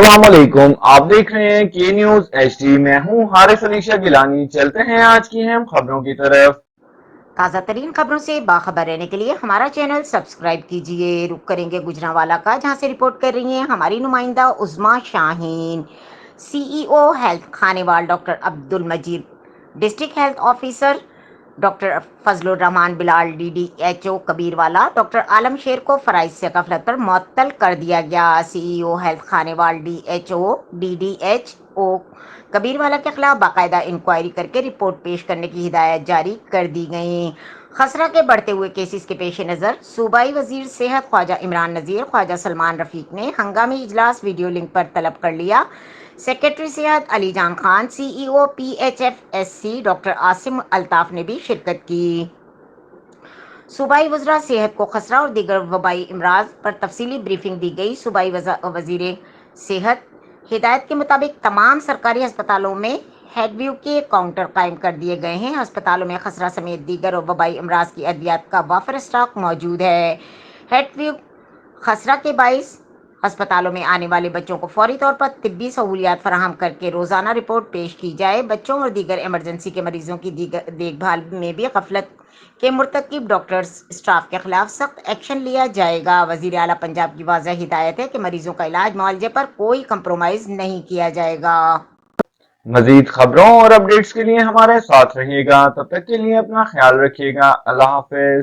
अस्सलामुअलैकुम, आप देख रहे हैं के न्यूज HD। मैं हूं हारिस अली शाह गिलानी। चलते हैं आज की अहम खबरों की तरफ। ताज़ा तरीन खबरों से बाखबर रहने के लिए हमारा चैनल सब्सक्राइब कीजिए। रुक करेंगे गुजरांवाला का, जहां से रिपोर्ट कर रही हैं हमारी नुमाइंदा Uzma Shaheen. CEO health Khanewal doctor Abdul Majeed, district health officer doctor Fazlur Rehman Bilal, DDHO Kabirwala doctor Alam Sher को फराइज से गफलत पर मुअत्तल कर दिया गया। CEO health Khanewal DDHO Kabirwala के खिलाफ बाकायदा इंक्वायरी करके रिपोर्ट पेश करने की हिदायत जारी कर दी गई। खसरा के बढ़ते हुए केसेस के पेश नज़र सूबाई वजीर सेहत ख्वाजा इमरान नज़ीर, ख्वाजा सलमान रफीक ने हंगामी इजलास वीडियो लिंक पर तलब कर लिया। सेक्रेटरी सेहत अली जान Khan, CEO PHFSC doctor Asim Altaf ने भी शिरकत की। सूबाई वज़रा सेहत को खसरा और दीगर वबाई इमराज पर तफसीली ब्रीफिंग दी गई। सूबाई वजीर सेहत हिदायत के मुताबिक तमाम सरकारी अस्पतालों में हेडव्यू के काउंटर कायम कर दिए गए हैं। अस्पतालों में खसरा समेत दीगर वबाई इमराज की अद्वियात का वाफर स्टॉक मौजूद है। हेडव्यू खसरा के बाइस अस्पतालों में आने वाले बच्चों को फौरी तौर पर तिब्बी सहूलियात फराहम करके रोज़ाना रिपोर्ट पेश की जाए। बच्चों और दीगर इमरजेंसी के मरीजों की देखभाल में भी गफलत के मुर्तकिब डॉक्टर्स स्टाफ के खिलाफ सख्त एक्शन लिया जाएगा। वजीर आला पंजाब की वाज़ह हिदायत है कि मरीजों का इलाज मुआवजे पर कोई कंप्रोमाइज नहीं किया जाएगा। मजीद खबरों और अपडेट्स के लिए हमारे साथ रहिएगा। तब तक के लिए अपना ख्याल रखिएगा। अल्लाह हाफिज।